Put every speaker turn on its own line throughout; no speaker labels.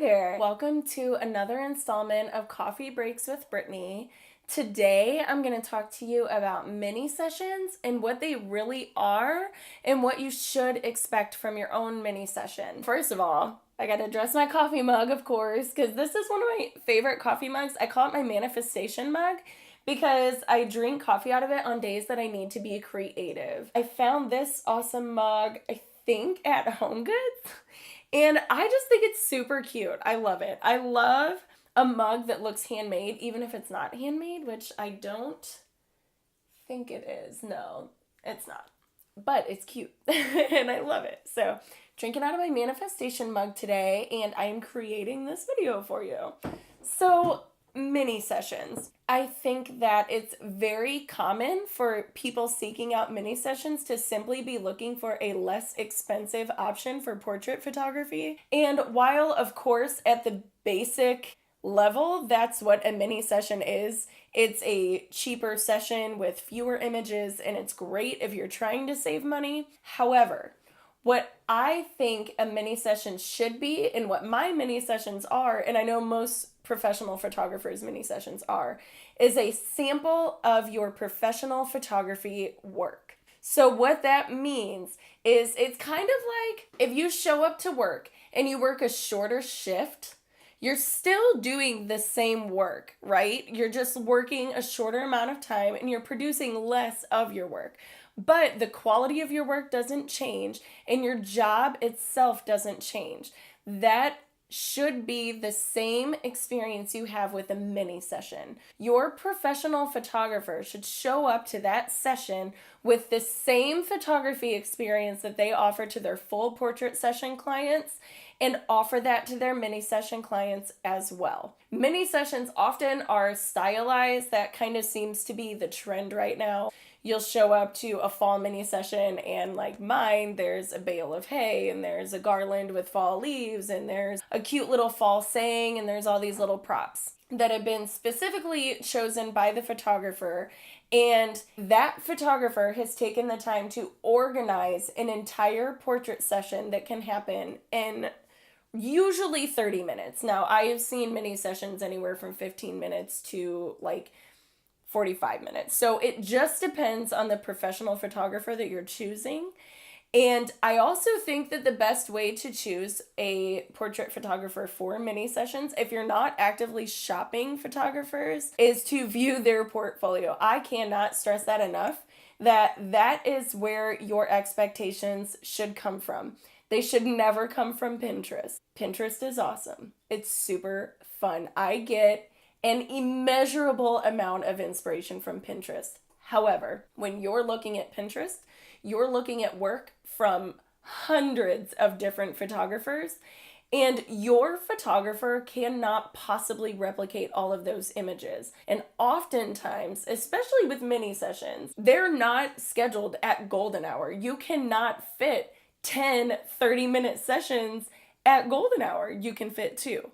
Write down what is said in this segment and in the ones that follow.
there. Welcome to another installment of Coffee Breaks with Brittany. Today, I'm going to talk to you about mini sessions and what they really are and what you should expect from your own mini session. First of all, I got to address my coffee mug, of course, because this is one of my favorite coffee mugs. I call it my manifestation mug because I drink coffee out of it on days that I need to be creative. I found this awesome mug, I think, at Home Goods. And I just think it's super cute. I love it. I love a mug that looks handmade, even if it's not handmade, which I don't think it is. No, it's not. But it's cute. And I love it. So, drinking out of my manifestation mug today, and I'm creating this video for you. So, mini sessions. I think that it's very common for people seeking out mini sessions to simply be looking for a less expensive option for portrait photography. And while, of course, at the basic level, that's what a mini session is. It's a cheaper session with fewer images, and it's great if you're trying to save money. However, what I think a mini session should be and what my mini sessions are, and I know most professional photographers' mini sessions are, is a sample of your professional photography work. So what that means is it's kind of like if you show up to work and you work a shorter shift, you're still doing the same work, right? You're just working a shorter amount of time and you're producing less of your work. But the quality of your work doesn't change and your job itself doesn't change. That should be the same experience you have with a mini session. Your professional photographer should show up to that session with the same photography experience that they offer to their full portrait session clients and offer that to their mini session clients as well. Mini sessions often are stylized. That kind of seems to be the trend right now. You'll show up to a fall mini session and like mine, there's a bale of hay and there's a garland with fall leaves and there's a cute little fall saying and there's all these little props that have been specifically chosen by the photographer. And that photographer has taken the time to organize an entire portrait session that can happen in usually 30 minutes. Now, I have seen mini sessions anywhere from 15 minutes to like 45 minutes. So it just depends on the professional photographer that you're choosing. And I also think that the best way to choose a portrait photographer for mini sessions, if you're not actively shopping photographers, is to view their portfolio. I cannot stress that enough, that is where your expectations should come from. They should never come from Pinterest. Pinterest is awesome. It's super fun. I get an immeasurable amount of inspiration from Pinterest. However, when you're looking at Pinterest, you're looking at work from hundreds of different photographers, and your photographer cannot possibly replicate all of those images. And oftentimes, especially with mini sessions, they're not scheduled at golden hour. You cannot fit 10 30-minute sessions at golden hour. You can fit 2.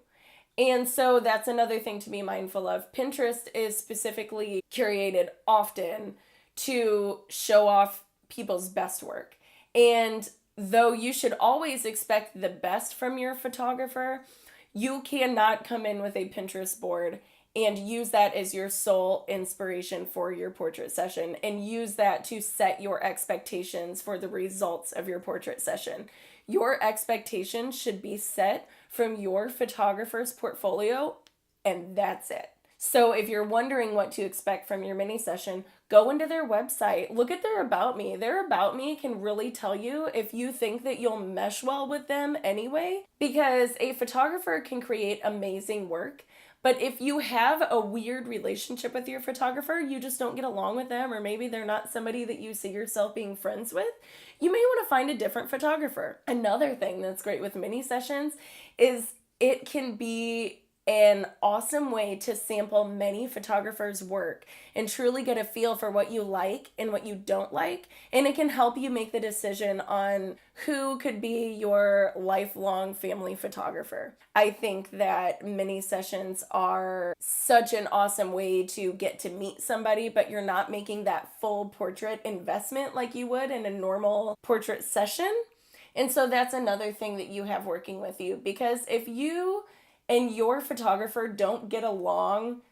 And so that's another thing to be mindful of. Pinterest is specifically curated often to show off people's best work. And though you should always expect the best from your photographer, you cannot come in with a Pinterest board and use that as your sole inspiration for your portrait session and use that to set your expectations for the results of your portrait session. Your expectations should be set from your photographer's portfolio, and that's it. So if you're wondering what to expect from your mini session, go into their website, look at their About Me. Their About Me can really tell you if you think that you'll mesh well with them anyway, because a photographer can create amazing work. But if you have a weird relationship with your photographer, you just don't get along with them, or maybe they're not somebody that you see yourself being friends with, you may want to find a different photographer. Another thing that's great with mini sessions is it can be an awesome way to sample many photographers' work and truly get a feel for what you like and what you don't like. And it can help you make the decision on who could be your lifelong family photographer. I think that mini sessions are such an awesome way to get to meet somebody, but you're not making that full portrait investment like you would in a normal portrait session. And so that's another thing that you have working with you, because if you and your photographer don't get along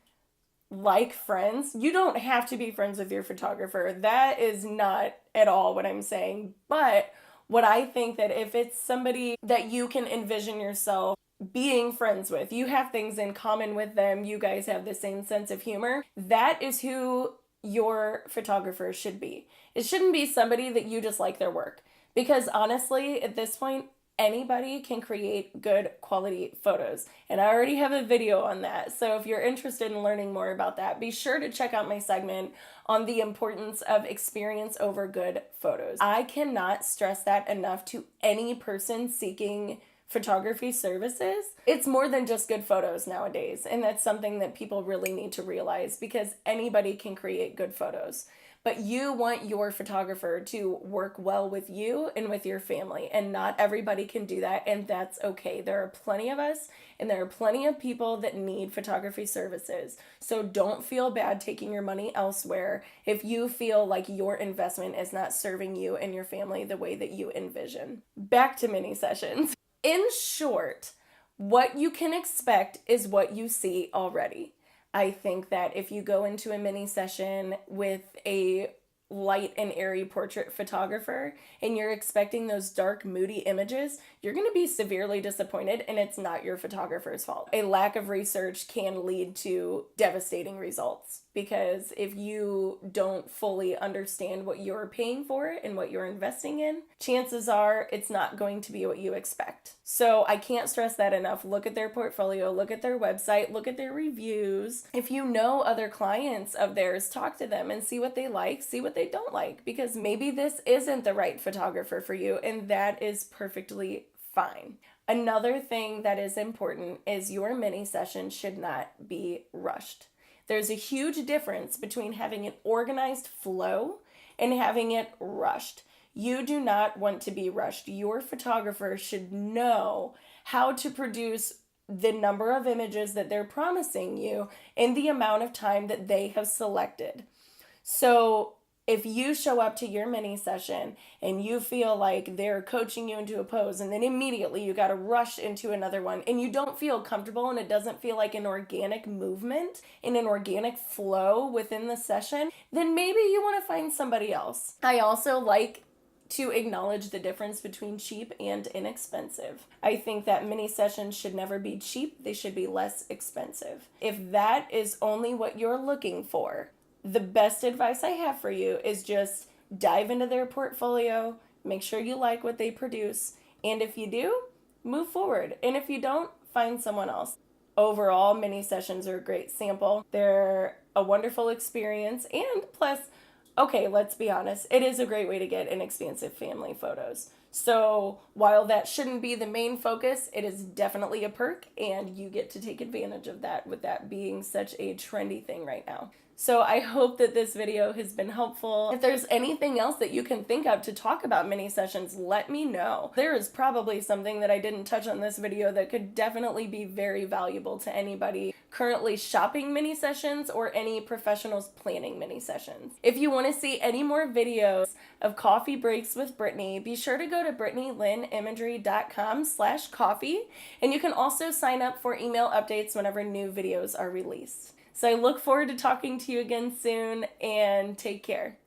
like friends, you don't have to be friends with your photographer. That is not at all what I'm saying. But what I think that if it's somebody that you can envision yourself being friends with, you have things in common with them, you guys have the same sense of humor, that is who your photographer should be. It shouldn't be somebody that you just like their work. Because honestly, at this point, anybody can create good quality photos. And I already have a video on that. So if you're interested in learning more about that, be sure to check out my segment on the importance of experience over good photos. I cannot stress that enough to any person seeking photography services. It's more than just good photos nowadays. And that's something that people really need to realize, because anybody can create good photos. But you want your photographer to work well with you and with your family, and not everybody can do that, and that's okay. There are plenty of us, and there are plenty of people that need photography services. So don't feel bad taking your money elsewhere if you feel like your investment is not serving you and your family the way that you envision. Back to mini sessions. In short, what you can expect is what you see already. I think that if you go into a mini session with a light and airy portrait photographer and you're expecting those dark, moody images, you're going to be severely disappointed, and it's not your photographer's fault. A lack of research can lead to devastating results, because if you don't fully understand what you're paying for and what you're investing in, chances are it's not going to be what you expect. So I can't stress that enough. Look at their portfolio, look at their website, look at their reviews. If you know other clients of theirs, talk to them and see what they like, see what they don't like, because maybe this isn't the right photographer for you, and that is perfectly fine. Another thing that is important is your mini session should not be rushed. There's a huge difference between having an organized flow and having it rushed. You do not want to be rushed. Your photographer should know how to produce the number of images that they're promising you in the amount of time that they have selected. So if you show up to your mini session and you feel like they're coaching you into a pose, and then immediately you got to rush into another one, and you don't feel comfortable and it doesn't feel like an organic movement and an organic flow within the session, then maybe you want to find somebody else. I also like to acknowledge the difference between cheap and inexpensive. I think that mini sessions should never be cheap, they should be less expensive. If that is only what you're looking for, the best advice I have for you is just dive into their portfolio, make sure you like what they produce, and if you do, move forward. And if you don't, find someone else. Overall, mini sessions are a great sample. They're a wonderful experience, and plus, okay, let's be honest, it is a great way to get inexpensive family photos. So while that shouldn't be the main focus, it is definitely a perk, and you get to take advantage of that, with that being such a trendy thing right now. So I hope that this video has been helpful. If there's anything else that you can think of to talk about mini sessions, let me know. There is probably something that I didn't touch on this video that could definitely be very valuable to anybody currently shopping mini sessions or any professionals planning mini sessions. If you want to see any more videos of Coffee Breaks with Brittany, be sure to go to BrittanyLynnImagery.com/coffee, and you can also sign up for email updates whenever new videos are released. So I look forward to talking to you again soon, and take care.